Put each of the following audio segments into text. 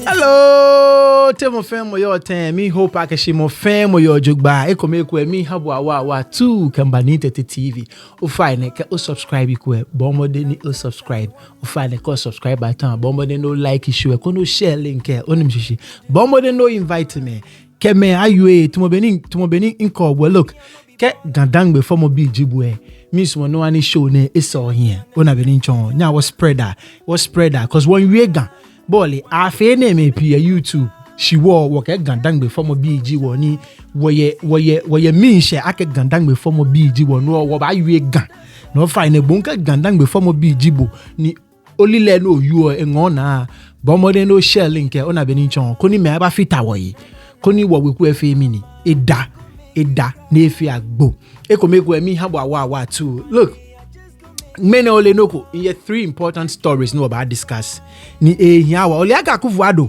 Hello, Temo fam your time. Me hope I can see more fam your jugba. Eko me me habu awa tu kambanite TV. Ufine ke o subscribe ikwe. Bombo de ni o subscribe. Ufine ko subscribe button. Bombo de no like issue. Ko no share link e. Onim shishi. Bombo de no invite me. Ke me ayue tumo beni inko we look. Ke gandang before mo bi jibwe. Miss one no any show ne eso here. Ona beni chon. Nya was spreader. Cause when we gan Bolly, I fe name a YouTube. She wore work at Gandang before my BG one. Where mean share I can Gandang before my BG one. No, what are you a gun? No, find a bunker Gandang before my BG bo. Ni only let no you and on. Bomber no shell link on a benichon. Koni me aba fit away. Koni what we could fe mini. Eda, nefia bo. Eko make we me hawa too. Look. Many ole noko in 3 important stories no about discuss ni hiawa ole Akuffo Addo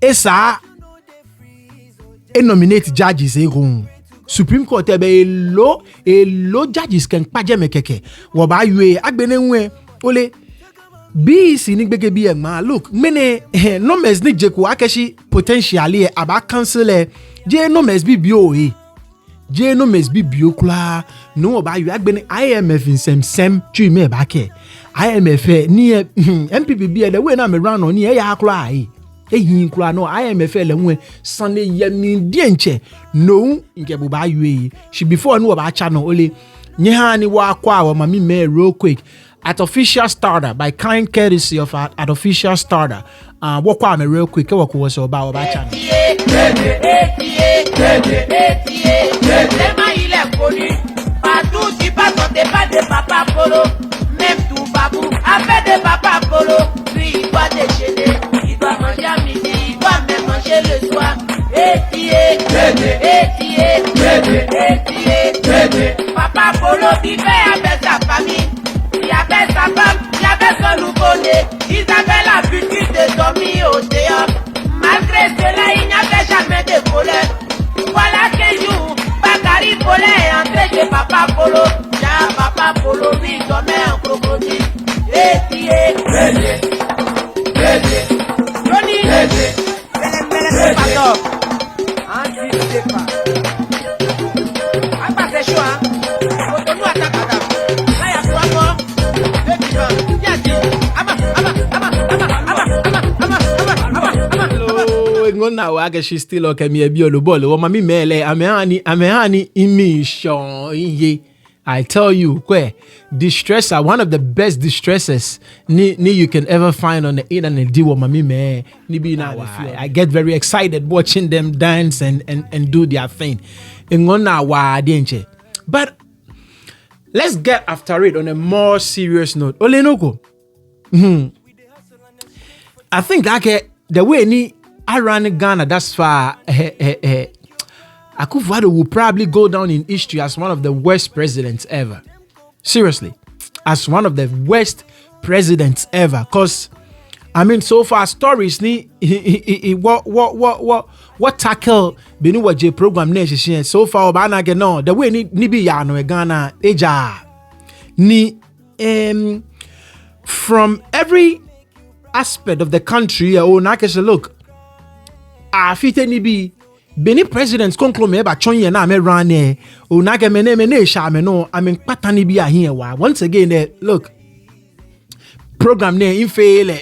esa nominate judges Supreme Court be low judges can paje mekeke wo ba yue agbenenwe ole BECE ni gbege bi ma look many numbers ni jeko akeshi potentially aba cancel je numbers bi bio no must be biokula no about you agbeni IMF in sem twi me ba ke IMF ni MPP be the way na me run on here ya akura hin kura no IMF le nwe Sunday yemi die nche no nke bu ba you she before no about channel only nye ha ni wa kwa wa mami me real quick at official starter by kind courtesy of at official starter walk kwa me real quick e walk was about channel Tellement il est connu, partout tu passes on te parle de Papa Polo, même tout babou, avec de Papa Polo, lui il doit déchaîner, il doit manger à midi, il doit même manger le soir, Papa Polo vivait avec sa famille, il avait sa femme, il avait son nouveau-né, ils avaient l'habitude de dormir au dehors, malgré cela il n'y avait jamais de colère. Voilà que jour, Bakari Polo est entré chez Papa Polo. Tiens, Papa Polo, lui, dormait en crocodile. Johnny, pardon. Anti-dépa. Ah, bah, c'est chaud, hein. Faut-nous attaquer, madame. Là, il y a 3 morts, 2 vivants. Il y a 10. Ngona waga she still okay me bi olobolo wo mami mele amehani emission ye I tell you distressor one of the best distressors ni you can ever find on the internet di wo mami me ni bi na I get very excited watching them dance and do their thing ngona wa denche but let's get after it on a more serious note olenoko I think the way ni I ran Ghana that's far. Akuffo Addo will probably go down in history as one of the worst presidents ever. Seriously, as one of the worst presidents ever. Cause I mean, so far stories ni what tackle beni waje program ne shishie so far obana ge no the way ni bi ya no Ghana eja ni from every aspect of the country look. Afite ni bi beni presidents konklo me ba chonye na me ran e o na ge me ne sha me no I mean patani bi ahia wa once again look program ne in fail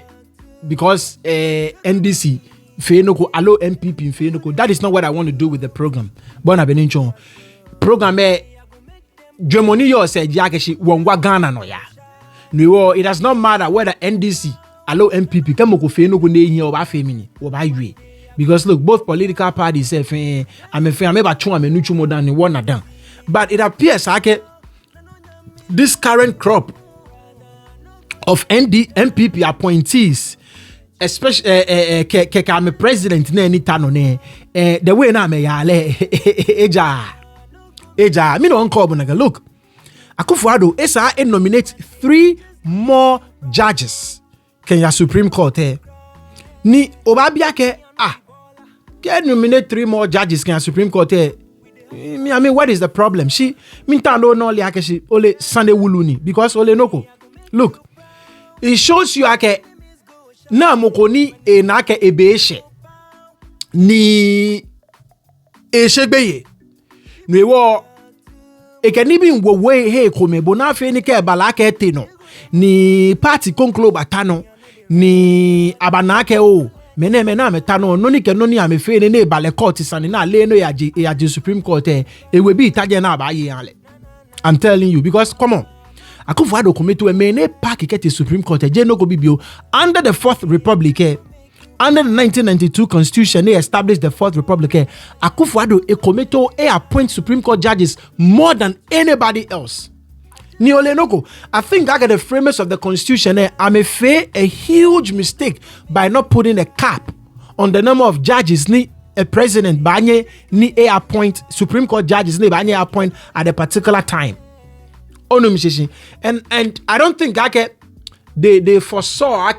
because NDC fe no ko allow MPP fe no ko that is not what I want to do with the program bona beni chon program Germany yo say jakeshi wonwa Ghana no ya no it does not matter whether NDC allow MPP kamo ko fe no ko ne hia o ba fe mini o ba yue. Because look, both political parties say, but it appears like this current crop of MPP appointees, especially president, the way na me yale eja. Me no uncle look, Akuffo Addo esa nominate 3 more judges. Kenya Supreme Court ni obabiake can nominate 3 more judges can Supreme Court I mean what is the problem? She mean tando no li ake she ole Sunday wuluni because ole noko Look, it shows you ake na mokoni na ake BECE ni eshegbeye nwewo ekeni bi nwowe he komebo na afi ni ke balake teno ni party conclube atano ni abanake o mena metano no ni ke no ni amefe ne bale court sane na le no ya Supreme Court ewe bi itaje na abaye ale. I'm telling you, because come on, Akuffo Addo commit to a mene park get the Supreme Court no go bibio under the Fourth Republic. Under the 1992 Constitution, they established the Fourth Republic. Akuffo Addo a committo appoint Supreme Court judges more than anybody else. I think that the framers of the Constitution made a huge mistake by not putting a cap on the number of judges a president banye ni appoint Supreme Court judges ni banye appoint at a particular time. And I don't think they foresaw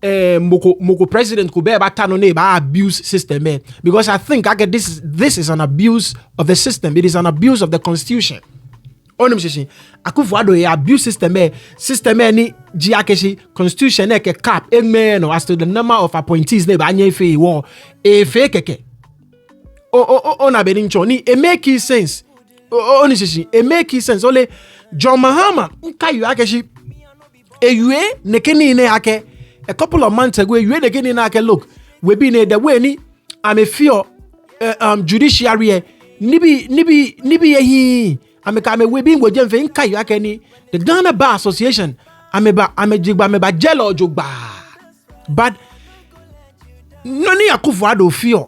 moko president could be abuse system because I think this is an abuse of the system. It is an abuse of the Constitution. Akuffo Addo abuse system ni jiakeshi Constitution ke cap no as to the number of appointees ne banye fe wo keke na benincho ni it make sense it make sense only John Mahama nka yu akeshi ewe nekeni ne ake a couple of months ago ewe nekeni na ake look we be ne the way ni am a fear judiciary nibi ehi ameka we be ngo jemfe nka yu ake ni the Ghana Bar Association ameba jelo jogba but noni Akuffo Addo fear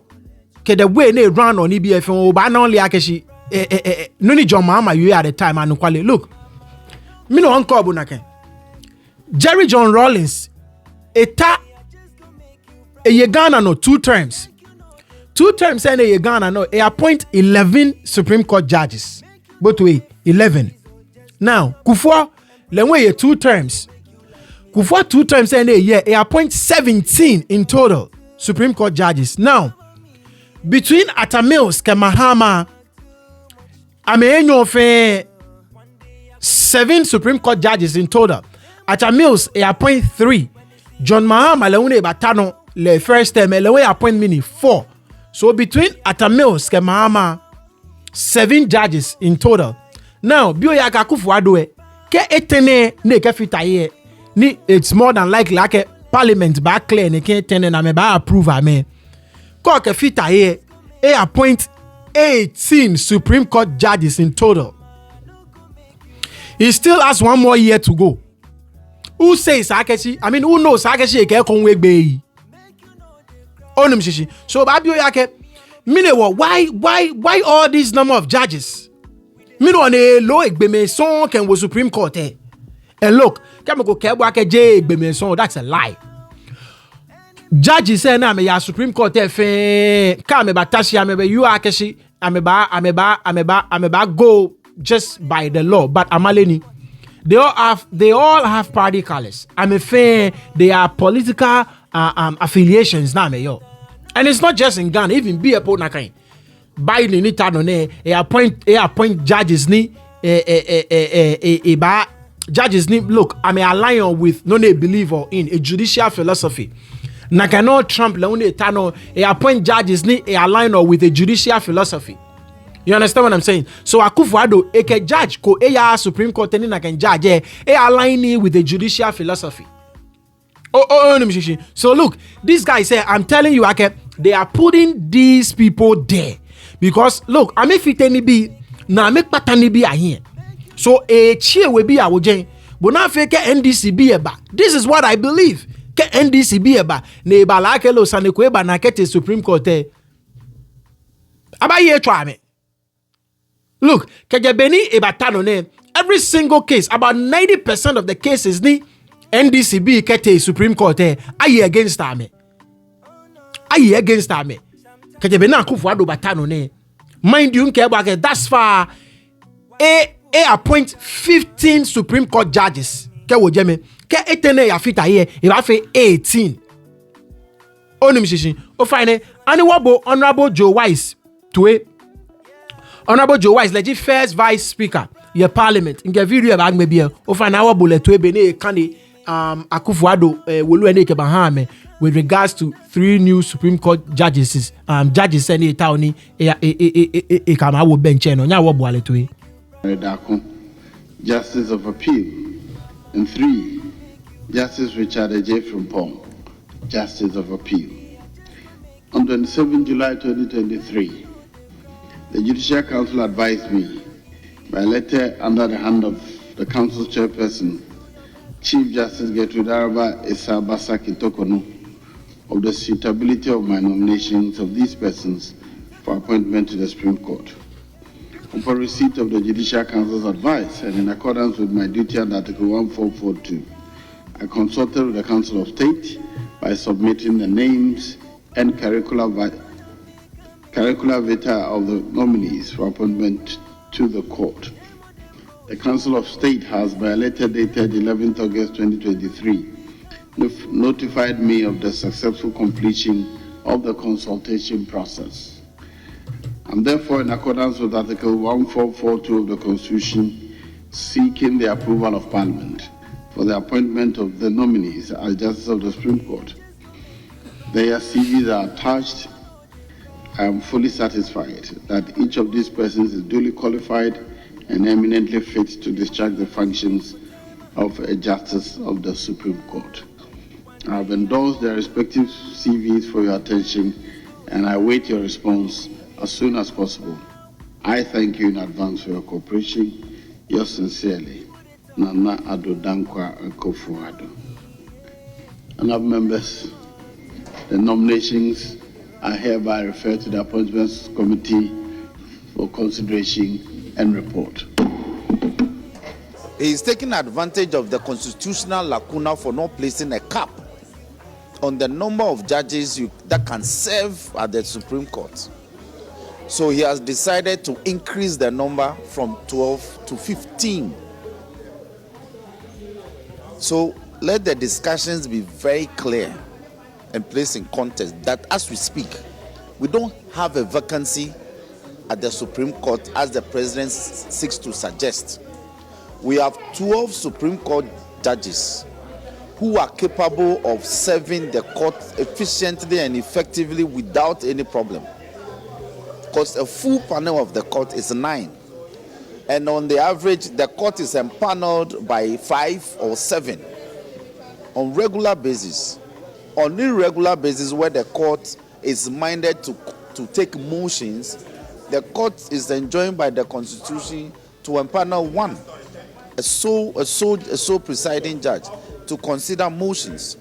ke the way ne run on EBF o ba na only akeshi noni John Mahama you at the time and kwale look me no uncle bunake Jerry John Rawlings eta Ghana no 2 terms and Ghana no appoint 11 Supreme Court judges both way 11 now Kufuor lenwe 2 terms Kufuor 2 terms and appoint 17 in total Supreme Court judges. Now between Atamils ke Mahama amenyo fe 7 Supreme Court judges in total. Atamils appoint 3. John Mahama leune batano le first term lewe appoint mini 4. So between Atamils ke Mahama 7 judges in total. Now bio ya Akuffo Addo ke etene ne ke fitaye ni it's more than likely like parliament ba clear ne ke etene na me ba approve amen. Ko ke fitaye appoint 18 Supreme Court judges in total. He still has 1 more year to go. Who says Akeshi? I mean, who knows Akeshi ke konwe gbe? Onum shishi. So babio yake minewo why all these number of judges? Mino ne lo egbeme son ken wo Supreme Court And look, kemeko kebo ake je egbeme son, that's a lie. Judges say na me ya Supreme Court fe ka me batashi amebe you akeshi ameba go just by the law, but amaleni they all have party colors. They are political affiliations na me yo. And it's not just in Ghana, even be a po na kind. Biden ni tano ne appoint judges ni judges ni look, I'm a align with no ne believer in a judicial philosophy. Nakano Trump leone tano appoint judges ni align with a judicial philosophy. You understand what I'm saying? So Akuffo Addo eke judge ko Supreme Court ni na can judge align with a judicial philosophy. So look, this guy say I'm telling you they are putting these people there because look, I make fit any be na make patani be here. So a cheer will be awojen. But now fake NDC be eba. This is what I believe. Ke NDC be eba. Ne ba la ke lo sane ko eba na ke Supreme Court. Aba ye twa me. Look, ke beni eba tano ne. Every single case, about 90% of the cases ni NDC be ke Supreme Court. Aye against ame. Aye against ame. Ke beni Akuffo Addo batano ne. Mind you ke eba ke that's far appoint 15 Supreme Court judges. Ke wo jeme ke etene ya fita here e ba fe 18. Oni mishishin o fine ani wabo honorable Joe Wise to Honorable Joe Wise legit first vice speaker your parliament in video bag maybe over now bullet to be candy Akuffo Addo wolu ene ke Bahame with regards to 3 new Supreme Court judges judges any town e kama wo bench no nya wo boale to e Justice of Appeal, and 3 Justice Richard J. Frimpong, Justice of Appeal. On 27 July 2023, the Judicial Council advised me by letter under the hand of the Council's chairperson, Chief Justice Gertrude Araba Esa-Basa Kitokonu, of the suitability of my nominations of these persons for appointment to the Supreme Court. Upon receipt of the Judicial Council's advice and in accordance with my duty under Article 1442, I consulted with the Council of State by submitting the names and curricula vitae of the nominees for appointment to the court. The Council of State has, by a letter dated 11th August 2023, notified me of the successful completion of the consultation process. I'm therefore, in accordance with Article 1442 of the Constitution, seeking the approval of Parliament for the appointment of the nominees as Justice of the Supreme Court. Their CVs are attached. I am fully satisfied that each of these persons is duly qualified and eminently fit to discharge the functions of a Justice of the Supreme Court. I have endorsed their respective CVs for your attention, and I await your response as soon as possible. I thank you in advance for your cooperation. Yours sincerely, Nana Addo Dankwa Akuffo Addo. And other members, the nominations are hereby referred to the Appointments Committee for consideration and report. He is taking advantage of the constitutional lacuna for not placing a cap on the number of judges that can serve at the Supreme Court. So he has decided to increase the number from 12 to 15. So let the discussions be very clear and placed in context that as we speak, we don't have a vacancy at the Supreme Court as the President seeks to suggest. We have 12 Supreme Court judges who are capable of serving the court efficiently and effectively without any problem. Because a full panel of the court is 9. And on the average, the court is empaneled by 5 or 7 on regular basis. On irregular basis, where the court is minded to take motions, the court is enjoined by the Constitution to empanel 1, a sole presiding judge, to consider motions,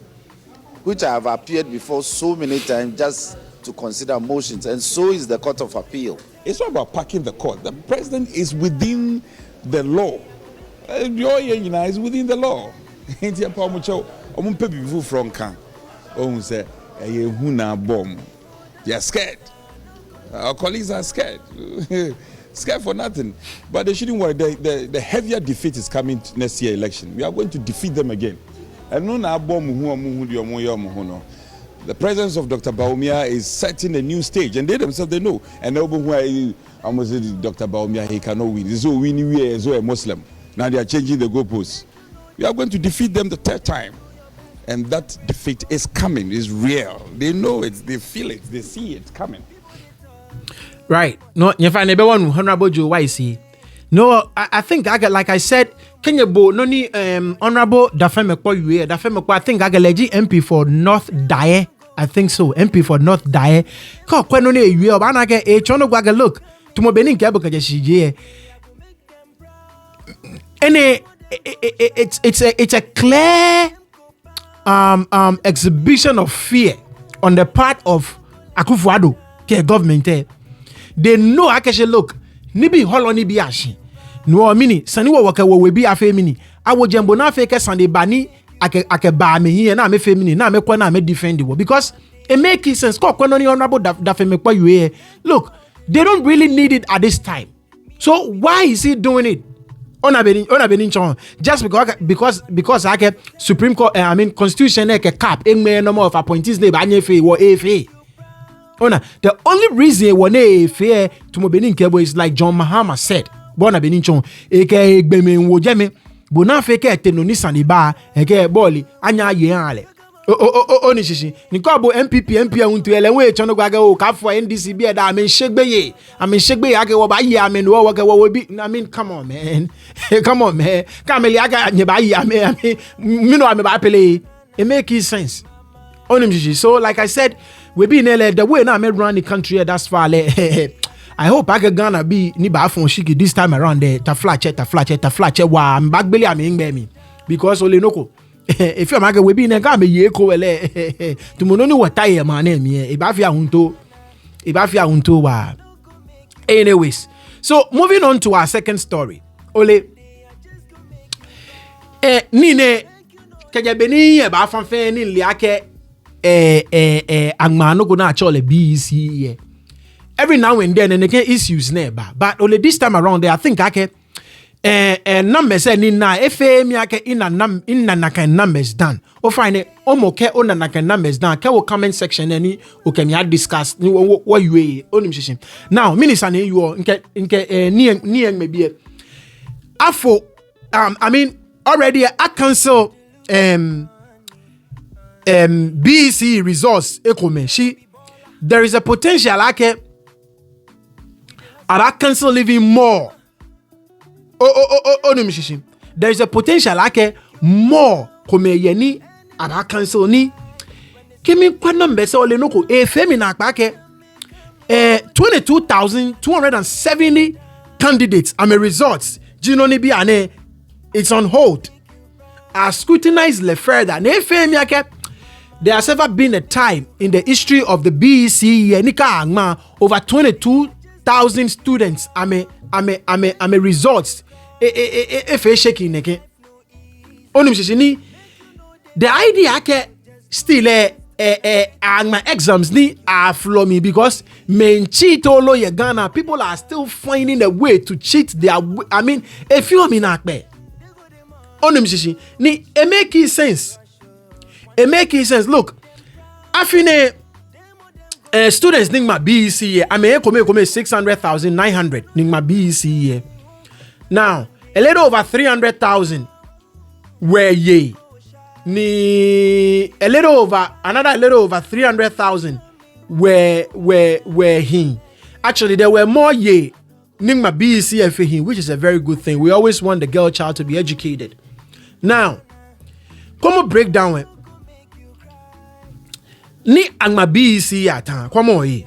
which I have appeared before so many times just to consider motions, and so is the Court of Appeal. It's not about packing the court. The president is within the law. Is within the law. They are scared. Our colleagues are scared. Scared for nothing. But they shouldn't worry. The heavier defeat is coming next year election. We are going to defeat them again. The presence of Dr. Bawumia is setting a new stage, and they themselves, they know. And Dr. Bawumia, he cannot win. He's so winning, he's so a Muslim. Now they are changing the goalposts. We are going to defeat them the 3rd time. And that defeat is coming, is real. They know it, they feel it, they see it coming. Right. No, you find a one honorable Joe YC. No, I think like I said, Kenya Bo no ni honorable Dafemekwa Yue. Dafemekwa, I think I got legit MP for North Dae. I think so. MP for North Dae. Ko kweno ni Yue obana ke chono gwa look. Tumo benin ke abuka jeshije. And it's a clear exhibition of fear on the part of Akuffo Addo ke government. They know akeshe look. Nibi holo ni bi ashi. No mini sani wo waka wo we bi afa mini. Awo jembo na afa ke sande bani ake ba me here na me fe mini na me kwa na me defend wo because it make sense ko kwano ni honorable da fe me kwa you. Look, they don't really need it at this time. So why is he doing it? Just because I get Supreme Court Constitution cap no more of appointees ne ba nyefe wo efe. The only reason one fair to Mobenin Kebo is like John Mahama said bona beninchon eke gbeme wojeme bona feke te no ni saniba eke boli anya ye ale o ni shishi ni ko bo MP untu ele we chono gwaga o ka for NDC bi da amen shegbeye ake wo ba yi amen wo ga wo bi I mean come on man come on man kameli aga nye ba yi amen me no ame ba pele it make sense onim shishi. So like I said, we be in the way now me run the country that's far I hope I can gonna be ni ba fon shiki this time around there ta flache wa am back belly am ingbe mi because ole noko if you make we be in ga me ye ko wele to mo no ni water ye man na mi e ba fi ahunto wa. Anyways, so moving on to our second story. Ole ni ne keje beni e ba fon fe ni liake angma no go na chole BECE. Every now and then, and again, issues never. But only this time around, I think I can numbers ni na FM yake ina naka numbers done. O find it omoke ona naka numbers done. Ke wo comment section any o can ya discuss what you onim shishim. Now, minister ni you nke ni maybe afo I mean already I cancel BECE results ekome. There is a potential like I cancel even more. There is a potential like more come yeni I cancel ni. Kimi kwa number so le noko femi na akpake 22,270 candidates and results. Jino ni bi ane it's on hold. I scrutinize le further. Ne femi ake there has ever been a time in the history of the BECE nika angma over 22,000 students ame results shaking neke onim shishini the idea ke still angma exams ni are flummy because men cheat all over Ghana. People are still finding a way to cheat their I mean if you mean akbe onim shishi ni it make sense. It making sense. Look, afine students ning ma BECE. I mean, come 600,900 ning ma BECE. Now, a little over 300,000 were ye. Ni a little over 300,000 were he. Actually, there were more ye ning ma BECE for him, which is a very good thing. We always want the girl child to be educated. Now, come break down it. Ni angma BECE atan come on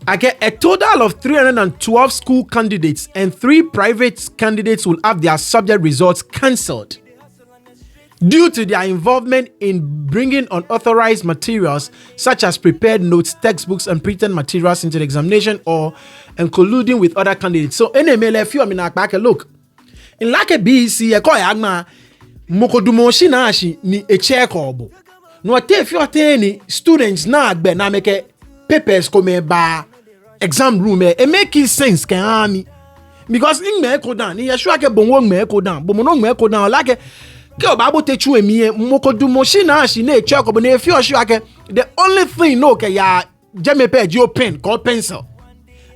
I get a total of 312 school candidates and 3 private candidates will have their subject results cancelled due to their involvement in bringing unauthorized materials such as prepared notes, textbooks and printed materials into the examination or and colluding with other candidates. So NML few look in like a BECE ko angma mokodumo shinashi ni check obo. No if you any students na agbe na make papers come ba exam room it making sense can ami because in me ko down ni yeshua ke bonwo me ko down bo no me ko down like ke oba te chu emi mokodu machine na shi na check obo na if you sure ke the only thing no ke ya jeme page your pen call pencil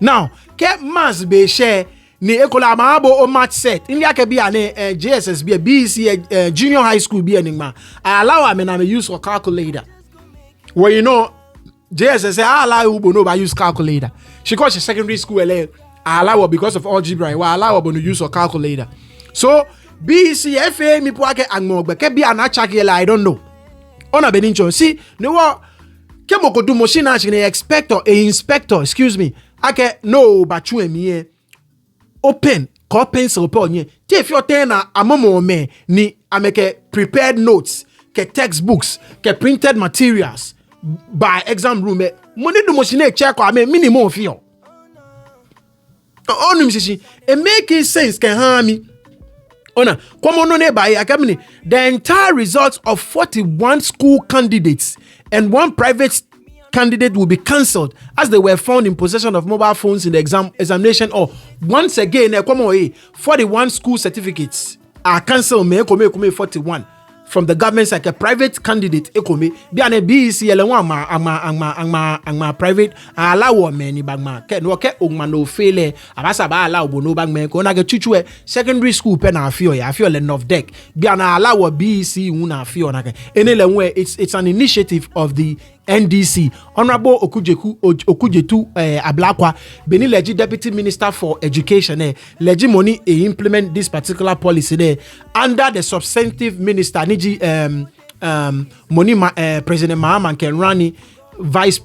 now ke mass be share ni ekola ma abo o match set in yake bia ne JSS bia BECE junior high school bia ningma I allow me na me use a calculator well you know JSS I allow you no by use calculator she got secondary school I allow because of algebra I allow to use a calculator so BECE FA mi po ake angmogbe ke bia na check I don't know ona benincho see no what ke mokodu machine actually inspector excuse me ake no ba chu emi open call pencil upon ye. If you're ten amomo me ni ameke prepared notes, ke textbooks, ke printed materials by exam room. Money do machine check or minimum feel. It making sense can harm me. Ona, come on by academy. The entire results of 41 school candidates and 1 private candidate will be cancelled as they were found in possession of mobile phones in the examination or once again 41 school certificates are cancelled me 41 from the government like a private candidate ekome bi an BECE ele wan ama private allow many bagma ke no ke ogma no fail abasa ba allow bo no bagma ko na ge chuchu secondary school pe na afio le north deck bi an allow BECE hu na afio na ke enele where it's an initiative of the NDC. Honorable Okujetu Ablakwa, Benin Legi Deputy Minister for Education, Legi money implement this particular policy there under the substantive minister Niji President Mahama Kenrani vice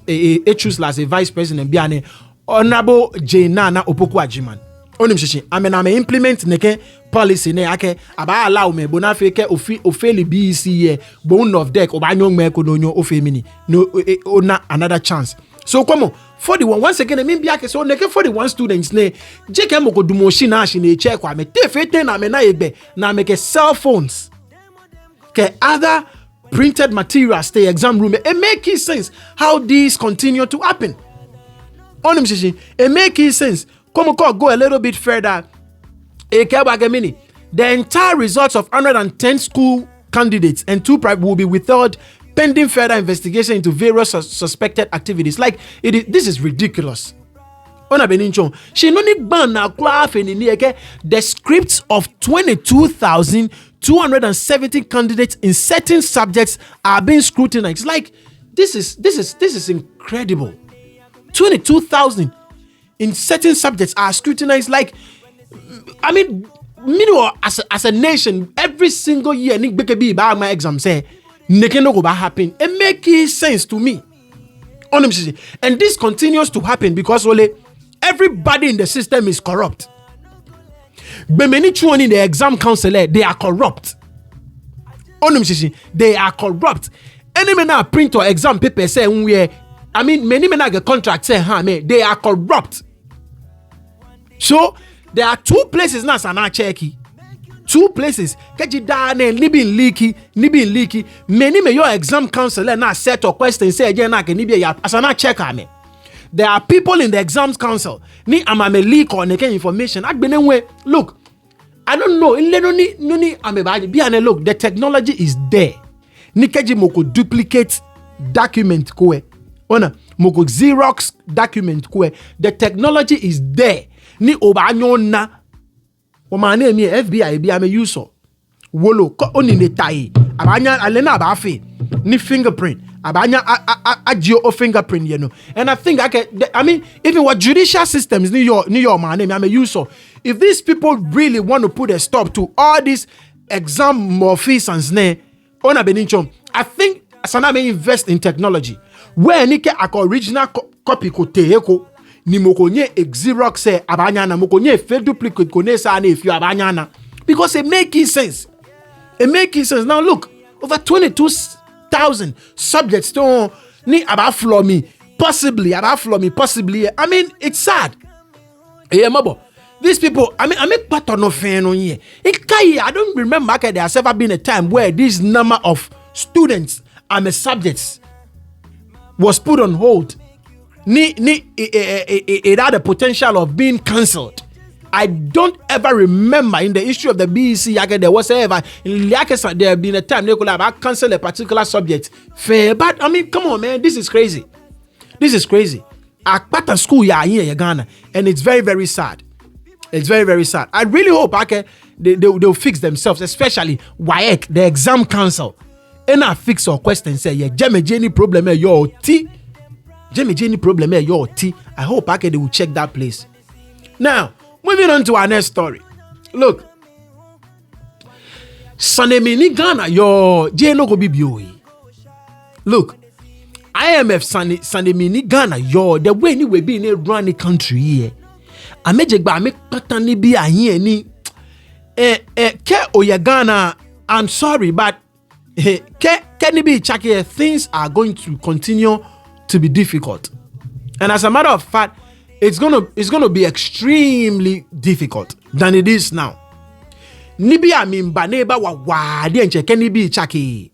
choose as a vice president Biane Honorable Jainana Opoku Ajiman. Onim shishi ame implement neke policy ne ake aba allow me bonafe ke ofeli BECE bon of deck oba nyong me ko no ofemini no ona another chance. So come 41 once again me bia ke so neke 41 students ne jeke moko dumoshi na shi na check kwa me tefete na me na egbe na me ke cell phones ke other printed materials stay exam room. It make sense how these continue to happen. Onim shishi it make sense. Come go a little bit further. The entire results of 110 school candidates and 2 private will be withheld pending further investigation into various suspected activities. Like this is ridiculous. The scripts of 22,270 candidates in certain subjects are being scrutinized. Like this is incredible. 22,000 in certain subjects are scrutinized. Like, I mean, as a nation, every single year, Nick Bekebi by my exam say, Nekeno go happen. It makes sense to me. And this continues to happen because everybody in the system is corrupt. But many children in the exam counselor, they are corrupt. They are corrupt. Any man print or exam paper say many men get contract say, they are corrupt. So there are 2 places now sana cheki. 2 places. Keji dane nibin leaky. Many may your exam counselor na set or question say again na ke nibi ya asana check ame. There are people in the exams council ni amame leak or neke information. Agbenenwe look. I don't know. Noni amebaji bi ane look. The technology is there. Ni keji moko duplicate document kwe. Ona moko Xerox document kwe. The technology is there. Ni obanyo na wamane mi FBI bi ame user wolo ko oni ne tai abanya alena abafe ni fingerprint abanya agio o fingerprint you know. And I think even what judicial systems ni your man ame user. If these people really want to put a stop to all these exam malfeasance ne ona beninchom, I think sana may invest in technology where nike ako original copy ko teheko ni mokonye Xerox say abanyana mokonye fake duplicate kone sa na if you abanyana because it makes sense. It makes sense. Now look, over 22,000 subjects to ni abaflo me possibly. I mean, it's sad. Yeah, mabo. These people, I make part of no fan on here. I don't remember there has ever been a time where this number of students and subjects was put on hold. It had the potential of being cancelled. I don't ever remember in the history of the BECE there was ever there have been a time they could have cancelled a particular subject. Fair, but I mean, come on, man, this is crazy. Akpata school here in Ghana, and it's very, very sad. It's very, very sad. I really hope they'll fix themselves, especially WAEC, the exam council. And I fix our question say, yeah, Jenny problem your T. Jenny problem your T. I hope they will check that place. Now, moving on to our next story. Look, Sanemini Ghana, your Jeno go be. Look, IMF Sanemini Ghana, your the way ni we be in a run the country here. I make patani be a here ni ke oya Ghana. I'm sorry, but can it be chaki? Things are going to continue to be difficult, and as a matter of fact, it's gonna be extremely difficult than it is now. Nibi ami baneba wa wadi enche can it be chaki?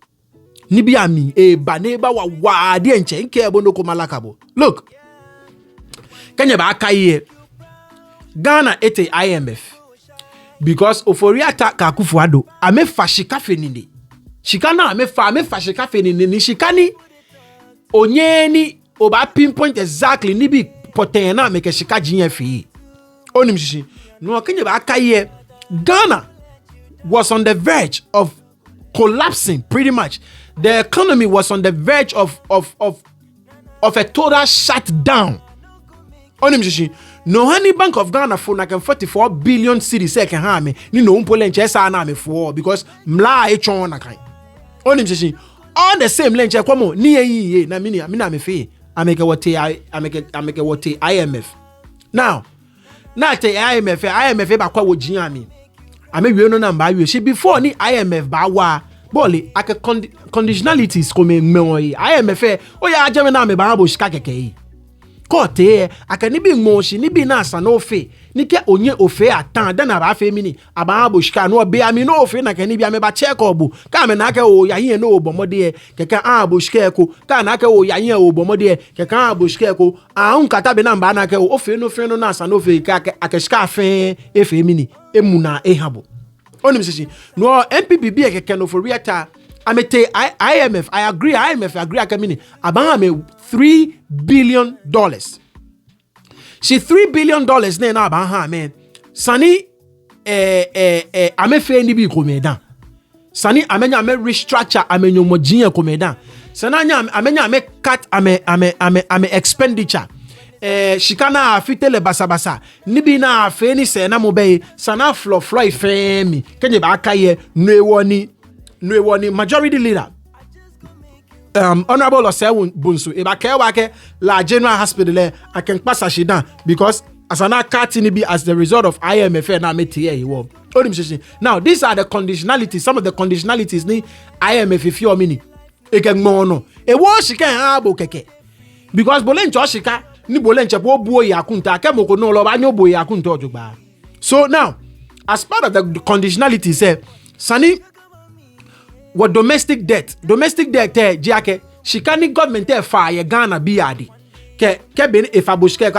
Nibi ami baneba wa wadi enche nke ebono komalakabo. Look, Kenya ba akaye Ghana ete IMF because President Akuffo Addo ame fashika feninde. shika na me fa shika fe ni shika ni onye ni oba pinpoint exactly ni bi poten na me ke shika jinya fi onim shishi no kenye ba akaye Ghana was on the verge of collapsing pretty much. The economy was on the verge of a total shutdown. Onim shishi no honey Bank of Ghana for like 44 billion cedis can ha me ni no umpo lenche sa na me for because mla e chon na kan. Onim shishi all the same lenche kwamo ni ye na me fe ameke wote IMF. Now te IMF ba kwa wo jian mi. Ame we no number we she before ni IMF ba wa boli ake conditionalities come me IMF o ya ajeme na me ba bo shika keke yi. Kote akani bi moshi ni bi na asa no fe ni ke onye ofe atan da na ba fe mini aba bo shika no be ami no ofe na kani bi ame ba check obu ka me na ke o ya yin no obomode keke bo shika ko ka na ke o ya yin obomode keke bo shika ko ahun kata be na ba na ke o ofe no na asa no fe ka ake shika fe efe mini emuna ehabo onim sisi no MPP bi keke no for reata amete IMF I agree akamini aba me $3 billion. See $3 billion na aba ha man. Sani ame fe ni bi komeda. Sani amenya ame restructure amenyo mojin komeda. Sananya amenya ame cut ame expenditure. Shikana afite le basabasa nibi na afe ni se na mo be sana flow ife mi kenye ba akaye nwewoni majority leader honorable Osewun Bunsu eba kewake la general hospital le aken pasa shidan because asana cutting ni be as the result of IMF na metie he wo onim shishi. Now these are the conditionalities, some of the conditionalities ni IMF if you mini ekegmo no e wo shika ha bo keke because bolencho shika ni bolenche bo buo yakunta kemoko no lo ba nyo bo yakunta ojugba. So now as part of the conditionality say sani what domestic debt jiake shikani government fa Ghana biadi ke ben if abushke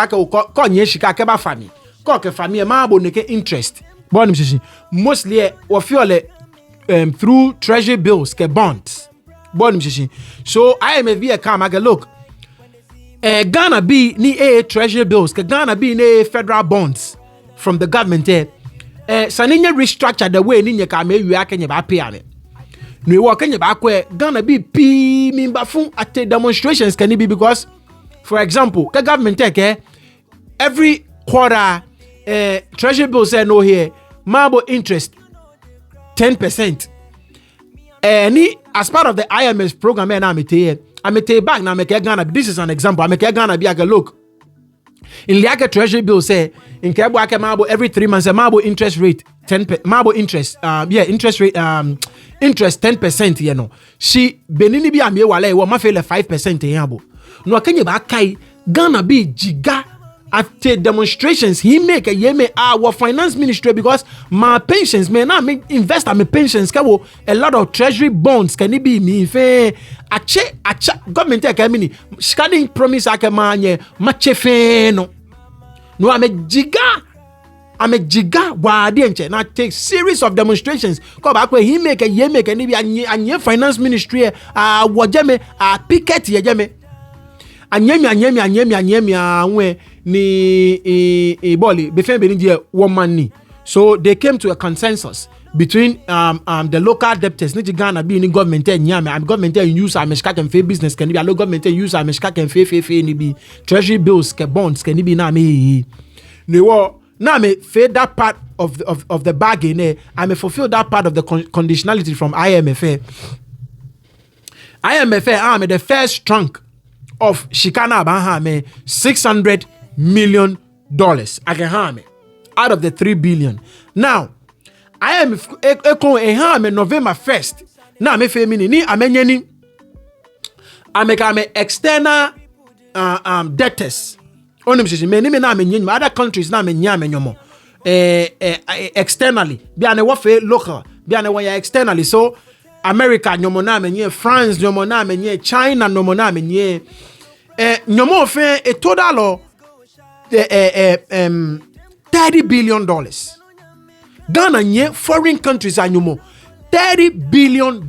ko nye shika ke ba fami ko ke fami ma bo ne ke interest bon mshishi mostly we feel through treasury bills ke bonds bon mshishi. So IMF be come aga look Ghana be ni treasury bills ke Ghana be ni federal bonds from the government saninya restructure the way ni ka me wi aka nye ba pay ame no work any back where Ghana be p mimba fun at demonstrations can it be because for example the government take every quarter treasury bill say no here marble interest 10%. Any as part of the IMF program na amete back na make Ghana. This is an example. I make Ghana be like look in the treasury bill say in Kebwake marble every 3 months a marble interest rate 10 marble interest interest rate interest 10% you know. She benini bi amie wala e wo ma fele 5% yabo. No akenye ba kai Ghana be jiga at demonstrations he make a yeme our finance ministry because my pensions may not make invest my pensions kawo a lot of treasury bonds can it be me fe ache government take mini scanning promise akemanye mache fe no ame jiga wadi enche na take series of demonstrations ko ba kwe he make a yeme can be anye finance ministry wojeme picket yejeme anyemi anwe ni boli befen be ni one man ni. So they came to a consensus between the local debtors ni Ghana be ni government nyame and government use ameshka can fe business can be a government use ameshka can fe ni be treasury bills ke bonds can be na me ni wo na me fe that part of the bargain I may fulfill that part of the conditionality from IMF. I'm the first trunk of Shikana Bahame $600 million I can harm out of the 3 billion. Now I am November 1st. Now me fe mini ni amenyeni amekame external debtors. Onim shishi me ni me na amenyeni other countries na amenya amenyomo externally bi ane wo fe local bi ane wo ya externally. So America nyomo na amenye, France nyomo na amenye, China nyomo na amenye nyomo fe a total of $30 billion. Ghana nye foreign countries anyomo $30 billion.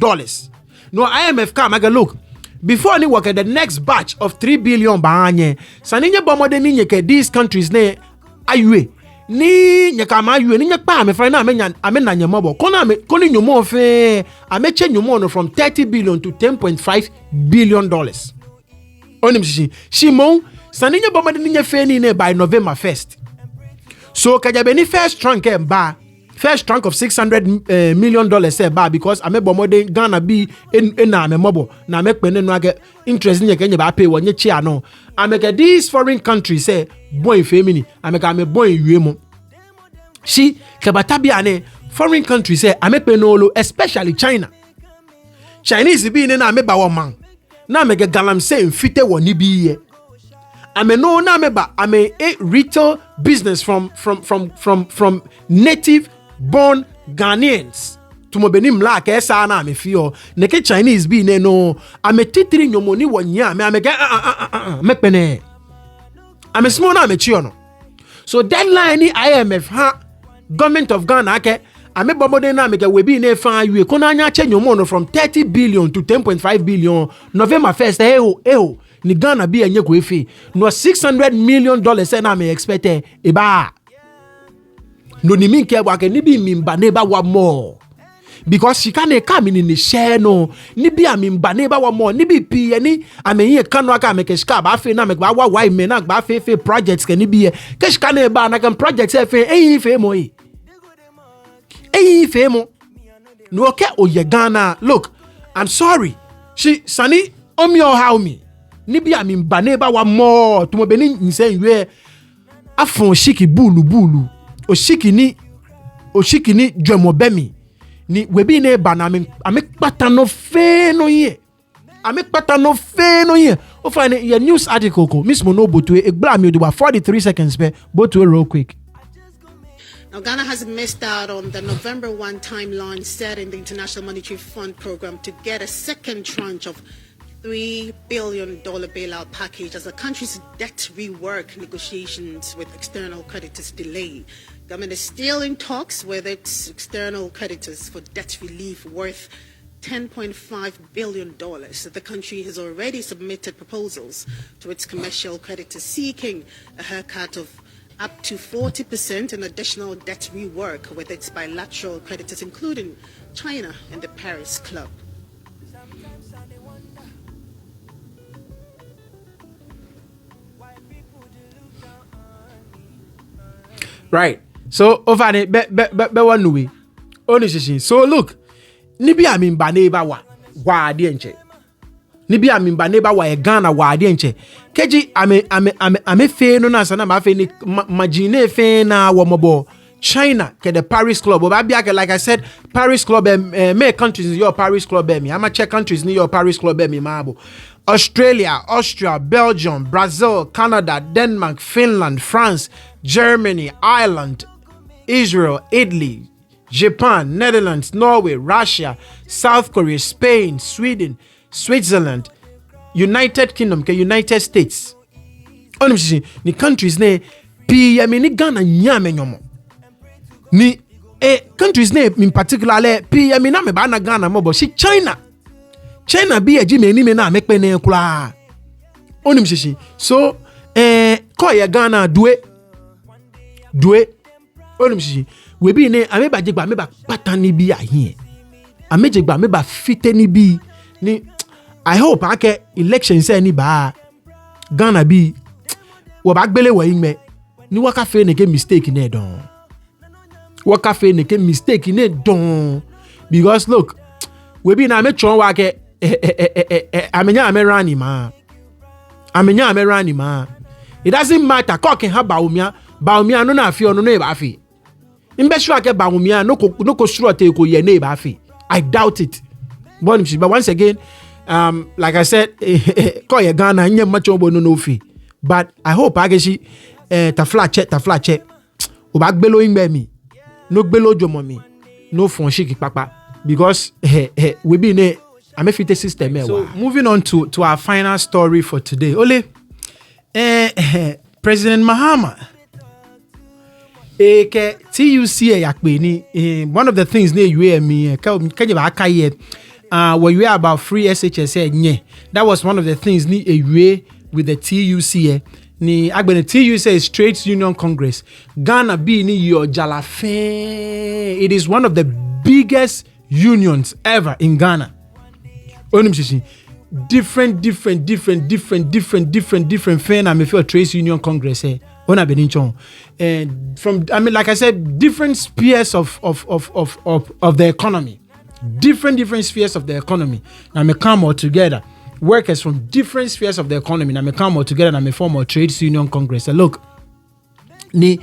No, IMF come, I can look. Before any work at the next batch of 3 billion bahanye, Saninya Bomode Ninye, these countries ne ayue. Ni nyakama ayue, ni nyakpa, me friend, amena nyamobo. Koni nyumo fe, ameche nyumo from 30 billion to $10.5 billion. Onim Shimon, Saninya Bomode Ninye fe ni by November 1st. So kajabeni first trunk of $600 million say ba because ame bomode Ghana be na me mobo na me pene no age interest nye kenye ba pay wonye chia no ameka these foreign countries say boy femini ameka me boy wiemo she kabata bia ne foreign countries say ame pay no lo especially Chinese be na me ba wo man na ameka galam say mfite woni bi ye ame no na me ba ame a retail business from native born Ghanaians to mo benim la ka esa na me fio neke Chinese bi ne no ame titiri nyomoni wonya ame ga me pene ame small na me chio no so deadline ni IMF ha government of Ghana ke ame bomode na me ga we bi ne fa awie ko na anya che nyomo no from 30 billion to 10.5 billion November 1st ni Ghana bi enye ko efi no $600 million say na me expect e ba no ni min ke wa ke ni bi mimba ne ba wa more because she can come in the share no ni bi amimba ne ba wa more ni bi pi ni amenye kanu aka me ke ska ba fe na me ba wa why me na ba fe projects ke ni bi ke ska ne ba na kan projects fe fe mo fe mo no ke o ye Ghana look I'm sorry she sani omi o how me ni bi amimba ne ba wa more to mo be ni nsen we afon shiki bulu oshiki ni dwemo bemi ni webi ne ba na ame kpata no fe no ye o find your news article ko Miss Mono Botue egbla mi odi 43 seconds be Botue real quick. Now, Ghana has missed out on the November 1 timeline set in the International Monetary Fund program to get a second tranche of $3 billion bailout package as the country's debt rework negotiations with external creditors delay. Government is still in talks with its external creditors for debt relief worth $10.5 billion. The country has already submitted proposals to its commercial creditors seeking a haircut of up to 40% and additional debt rework with its bilateral creditors, including China and the Paris Club. Right. So over the be one way. Only so look. Nibi amimba neba wa adi enche. Nibi amimba neba wa Ghana wa adi enche. Keji ame fe no na sana ma fe ni magine fe na wa mobo China ke the Paris Club. Oba like I said, Paris Club me countries in your Paris Club me. I'ma check countries in your Paris Club me mabo. Australia, Austria, Belgium, Brazil, Canada, Denmark, Finland, France, Germany, Ireland, Israel, Italy, Japan, Netherlands, Norway, Russia, South Korea, Spain, Sweden, Switzerland, United Kingdom, United States. Ni countries ne pi ni Ghana nyame nyomo. Ni countries ne in particular pi na me ba na Ghana mo bo si China bi eji me ni me na mekpe ne kula. Onim shishi. So ko ye Ghana due. Onim shishi. We bi ne ameba jegba meba patani bi ahin. Amejegba meba fite ni bi ni I hope ake election say ni ba Ghana bi wo ba gbele wo yin me ni waka fe ne ke mistake ne don. Waka fe ne ke mistake ne don because look we bi na me chon wa ke amenya amerani ma. It doesn't matter talking ha baumia no na fi ono no e ba fi. Imbe sure ke baumia no ko sure te ko ye na e ba fi. I doubt it. But once again, like I said, call ye Ghana nye macho bo no fi. But I hope ageshi ta flache. O ba gbelo ingbe mi. No gbelo jomo mi. No fonshi ki papa because we be in a fit system. So moving on to our final story for today. President Mahama ke TUC yakpe ni one of the things ne you me ka ba aka here where you about free SHS nye. That was one of the things ni ewe with the TUC ni agbene TUC is Trades Union Congress. Ghana be ni your jalafe. It is one of the biggest unions ever in Ghana. Different fan I feel Trades Union Congress and from like I said, different spheres of the economy, different spheres of the economy. Now me come all together, workers from different spheres of the economy. Now me come all together and me form a Trades Union Congress. And look, ni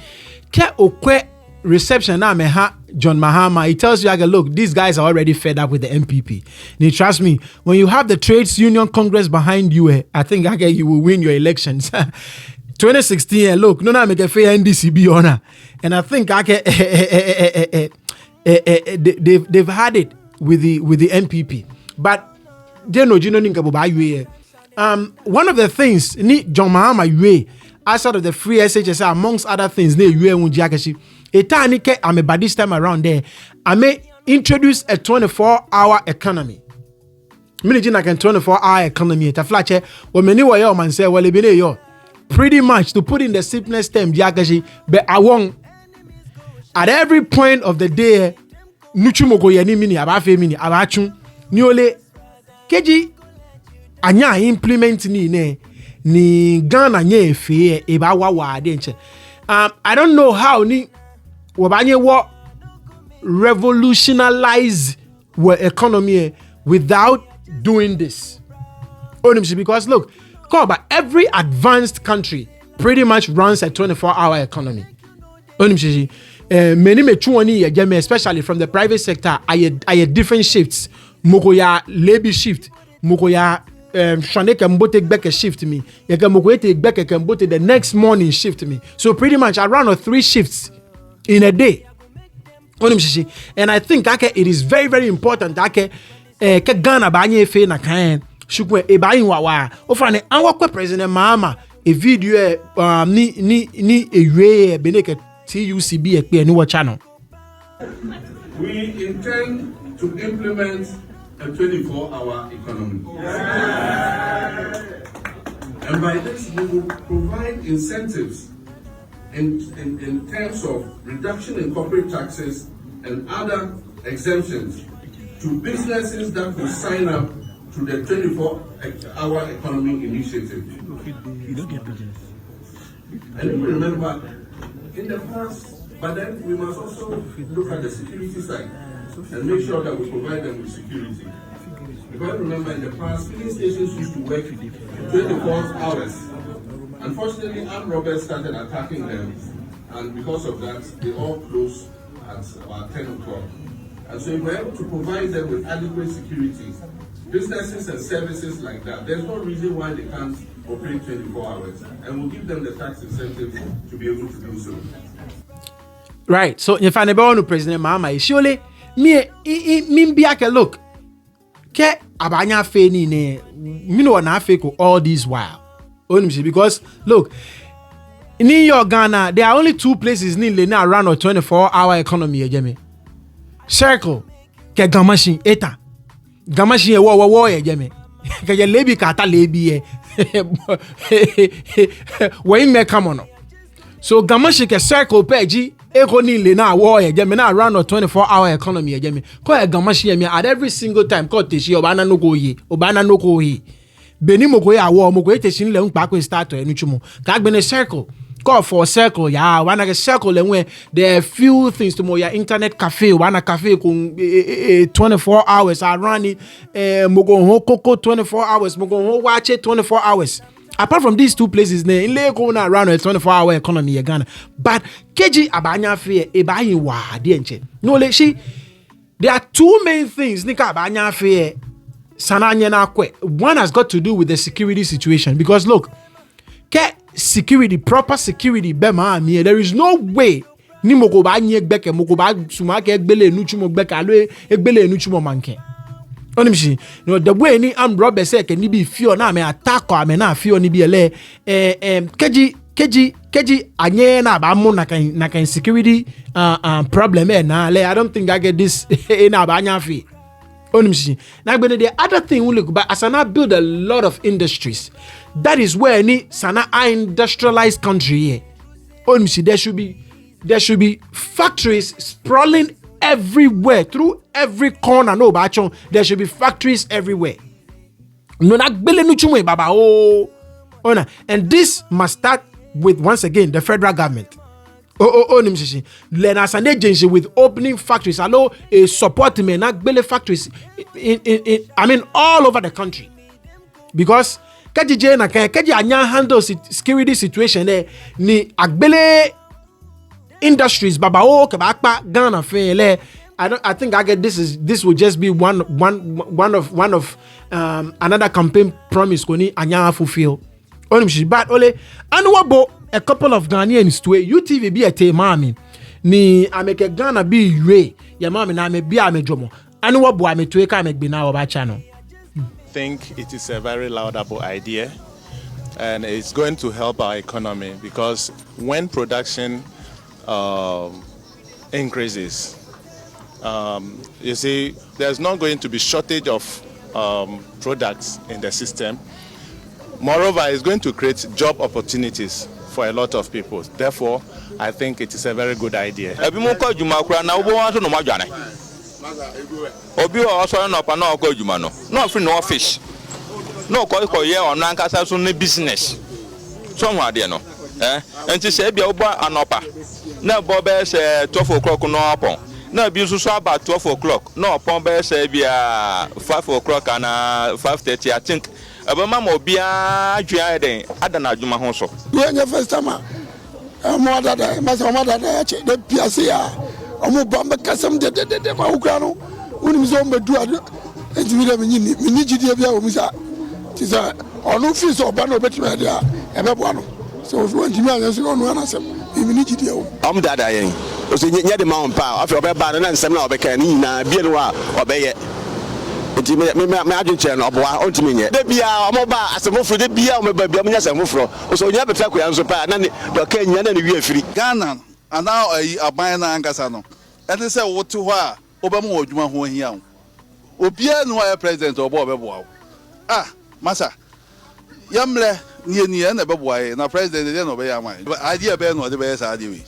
ke okwe reception now me ha John Mahama, he tells you, look, these guys are already fed up with the MPP. And trust me, when you have the Trades Union Congress behind you, I think you will win your elections. 2016, look, no, make a fair NDCB honor. And I think they've had it with the MPP. But they know, one of the things, John Mahama, outside of the free SHS, amongst other things, I'm by this time around there, I may introduce a 24-hour economy. Like a 24-hour economy. Pretty much to put in the simplest term, but I want at every point of the day, anya implement ni Ghana nye fe eba wa denche. I don't know how ni wabanye what revolutionize our economy without doing this. Because look, every advanced country pretty much runs a 24-hour economy. Many especially from the private sector, I different shifts. Mokoya labor shift, mokoya Shane can both take back a shift me. You can take back a can both the next morning shift me. So pretty much around 3 shifts in a day. And I think it is very, very important that Ghana banye fe na kan shukwe e bayin wa ofane anwa President Mahama a video ni ewe beneke TUCB e pe ni wa channel. We intend to implement a 24-hour economy. And by this, we will provide incentives in terms of reduction in corporate taxes and other exemptions to businesses that will sign up to the 24-hour economy initiative. And you remember, in the past, but then we must also look at the security side and make sure that we provide them with security. Because remember, in the past, filling stations used to work 24 hours. Unfortunately, armed robbers started attacking them, and because of that, they all closed at about 10 o'clock. And so if we're able to provide them with adequate security, businesses and services like that, there's no reason why they can't operate 24 hours. And we'll give them the tax incentive to be able to do so. Right. So if I never President Mahama, surely me biake look. Ke abanya fe ni ne me no na fe ko all this while. Because look, in New York, Ghana, there are only 2 places in around a 24-hour economy. Circle, ke Gamashin eta. Gamashin e wo jeme. Ke je lebi kata lebi we me come on. So Gamashin ke circle peji around a 24-hour economy. At every single time, Obana no go ye. Beni mo go ya wo mo go teshin le unpa start to enuchumo. Ka gbene circle. Call for a circle, yeah. One like a circle, and where there are few things to more. Your internet cafe, one cafe 24 hours. I run it. Mogo ho coco 24 hours. Mogo ho watch it 24 hours. Apart from these 2 places, in Lagos around a 24-hour economy in Ghana. But KG abanya fe ebayi wa dienche. No le she. There are 2 main things nika abanya fe sananya na kwe. One has got to do with the security situation, because look, security, proper security, bema me. There is no way ni moko ba nye gbeke moko ba sumake egbele nuchumo gbeke alo egbele nuchumo manke. The way ni armed robbers say can be fear na me attack or me na fear ni be ele keji keji anye na ba mu na kan security problem na I don't think I get this na ba anya fi onimshi na gbe the other thing we look but Asana build a lot of industries. That is where any sana industrialized country here onimshi there should be factories sprawling everywhere through every corner. No bachon, there should be factories everywhere. No na gbele nu chumwe baba ona, and this must start with once again the federal government. Nimshishi. Lena Sande Jenshi with opening factories. Allow a support me na gbele factories in all over the country. Because kaji na kaji anya handle security situation there ni agbele industries baba ke bakpa Ghana fele. I think this will just be one of another campaign promise koni anya fulfill. But ole anwabo a couple of Ghanaians to UTV be a te mami ni ameke Ghana be ywe ya mami na me bia me jomo anwabo ame to eka mek bina oba channel. Think it is a very laudable idea, and it's going to help our economy because when production increases, you see, there's not going to be shortage of products in the system. Moreover, it's going to create job opportunities for a lot of people. Therefore, I think it is a very good idea. Obi also no pa no ko juma no. No free no fish. No ko ye on ankasa so ne business. So ho ade no. Enti se bia oba anopa. Na bo be se 12 o'clock no upon. Na bi so about 12 o'clock. No upon be se bia 5 o'clock and 5:30 I think. Abama mo bia dua den adana adwuma ho so. Ye first time mo dada ma so mo dada che de piase ya. Omo bamba kasam de kwa ukra no. Unim so mbedu adu. Enti mi da mi gidie bia o misa. Ti sa onu fi so ba no betime dia e be bo no. So if you ntimi anya so onu anasem. Mi gidie o. Am dada yen. O se nya de ma on pa. Afi obe ba no na nsem na obe ka ni nyina bie no a obeye. Enti me adwenche no oboa ontimi nye. De bia omoba asemofro de bia omeba bia munya asemofro. O so onya betra ko yanso pa na ne do ka nya na ne wi afiri. Ghana ana aban na angasa no. Ete se wo to ho a obemu odwuma ho hia wo. Obia no a president obo obeboa wo. Masa. Yamle ni na beboa na president de no be yaman. Idea be no de be sa ade we.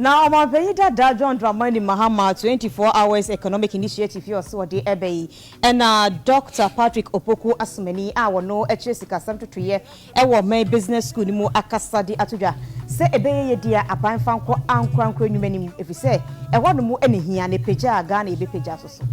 Now, my Benita John Mahama 24 hours economic initiative here so the ebe and Dr. Patrick Opoku Asumeni our no HSK Sam to year our my business school mu akasa di atuja say ebe ye dia aban fanko ankwankwa nyumanim if you say e wonu mu ene hia ne peja Ghana ebe peja so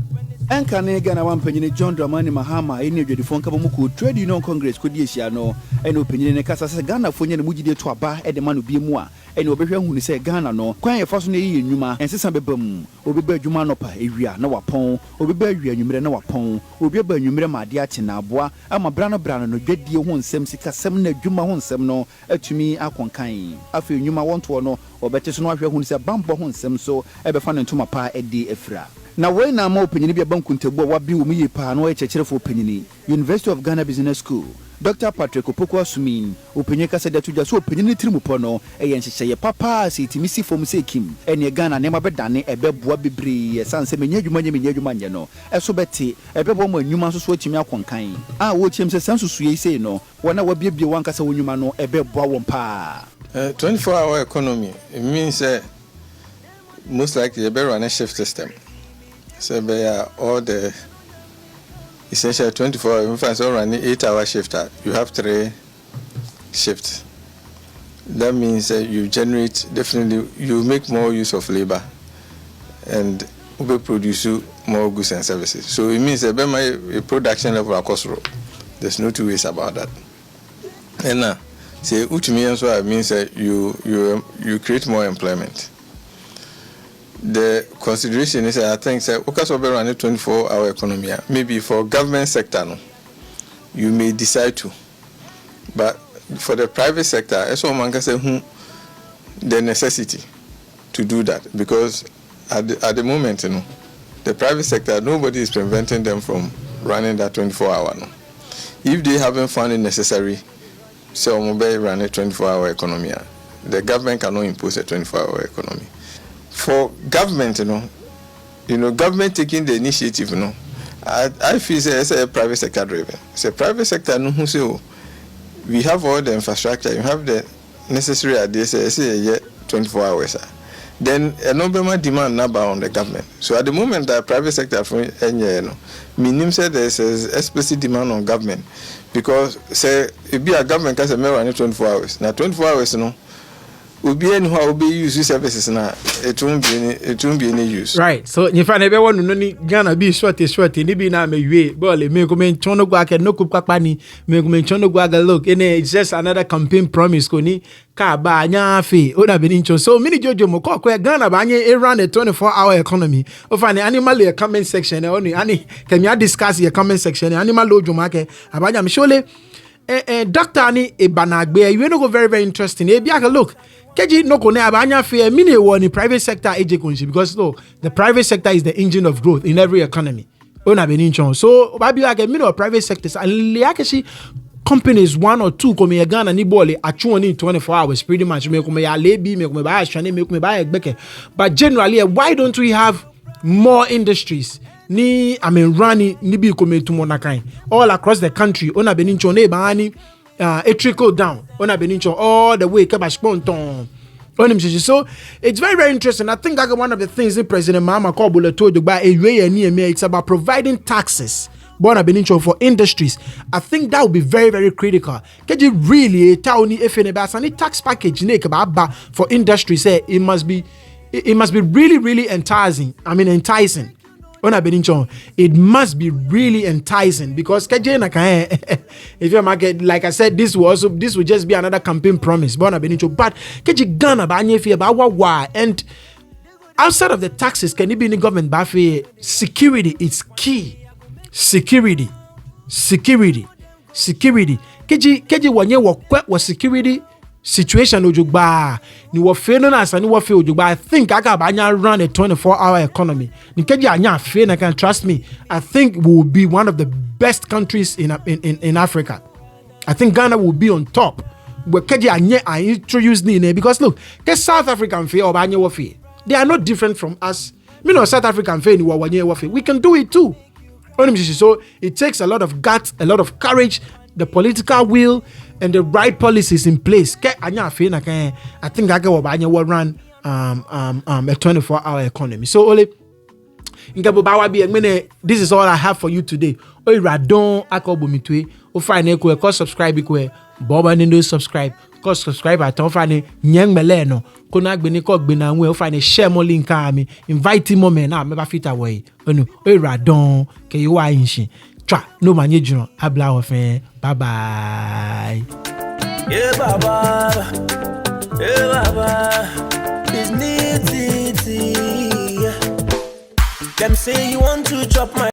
Enka ne Ghana wampanyine John Dramani Mahama ene adwadifo nka bomuko trade union congress kodi ehia no ene opanyine ne kasa se Ghana fonye ne mugide to aba e de ma no bi mu a ene obehwe hu ne se Ghana no kwan ye faso ne yi enwuma ensesa bebam obeba adwuma no pa ewia na wapon obeba awia enwumere na wapon obieba enwumere ma ade ate na aboa ama brano no dwadie ho nsem sika sem na adwuma ho nsem no atumi akonkan afi enwuma wonto no obete so no ahwe hu ne se bambo ho nsem so ebefa ne ntoma pa edi efra na we na ma opanyini bia banku ntabu wa bi wo mi pa no echechirefo opanyini University of Ghana Business School Dr. Patrick Opoku Asumin opanyin kasa da tuja so opanyini tirimupo no eye nhyehyeye papa se timisi fom se kim ene Ghana ne ma bedane ebeboa bebre sanse menya adwuma nye no eso beti ebebo mo anwuma so atimi akonkan wo chiem se sanso suye sei no wona wabiebie wankasa wonwuma no ebeboa won pa 24-hour economy it means most likely a better run a shift system. So all the essential 24-hour, in fact, running 8-hour shift. You have 3 shifts. That means you generate you make more use of labor, and we produce more goods and services. So it means a production level across road. There's no two ways about that. And say ultimately, so it means you create more employment. The consideration is, I think, because of around the 24-hour economy, maybe for government sector, no, you may decide to. But for the private sector, it's one can say the necessity to do that. Because at the moment, you know, the private sector, nobody is preventing them from running that 24-hour. No. If they haven't found it necessary say Omobey run a 24-hour economy. The government cannot impose a 24-hour economy. For government, government taking the initiative, I feel it's a private sector driven. It's a private sector who say, we have all the infrastructure, you have the necessary ideas, say 24 hours. Then a number demand number on the government. So at the moment, the private sector minimum said there's an explicit demand on government because say it be a government can say 24 hours. Now 24 hours, will be anyhow will be use services now. It won't be any use. Right. So if I never want to know Ghana be short, ni be na me we bole me go men chono gwa ke no kupakpa ni me go men chono gwa ga look it's just another campaign promise ko ni ka ba nya fe o na be ni ncho. So mini jojo mo ko Ghana ba anye run a 24-hour economy. O fa ni animal e comment section e oni ani can you discuss your comment section animal lo joma ke abanya me shole doctor ni e banagbe you no go very very interesting. E bia look Keji no kone abanya fe mini woni private sector eje konshi because the private sector is the engine of growth in every economy. Ona beninchon. So babi like mini private sectors and liakeshi companies 1 or 2 come ya Ghana ni bole achu ni 24 hours pretty much me come ya lebi me come buy ashane me come buy egbeke. But generally why don't we have more industries? Running ni bi come to monakai all across the country. Ona beninchon e bani it trickle down on a benincho all the way. So it's very, very interesting. I think that's one of the things that President Mahama told you about it's about providing taxes for industries. I think that would be very, very critical. Can you really tell me if any tax package for industries? It must be really, really enticing. It must be really enticing because if you market, like I said, this will just be another campaign promise. But and outside of the taxes, can it be in the government? Security is key. Security. Keji wanye wa security situation ojugba ni wo fe no na ni wo fe ojugba. I think aga banya run a 24-hour economy ni keji anya fe na can trust me. I think we will be one of the best countries in Africa. I think Ghana will be on top. But keji anya I introduce ni because look, the South African fe or banya wo fe, they are not different from us. Me no South African fe ni wo wanye wo fe, we can do it too. So it takes a lot of guts, a lot of courage, the political will and the right policies in place. I think I will run a 24-hour economy. So Ole, this is all I have for you today. Oi radon akobomitwe. O fine ko subscribe ko boba nindo subscribe. Ko subscribe aton fine nyeng mele no. Ko na gbe ni ko gbe na nwe o fine share mo link am invite mo me na me ba fit away. Onu oi radon ke yo wa yin twa no manye juno abla ofen. Bye bye. Yeah, baba. Yeah, baba. It's neat. Them say you want to chop my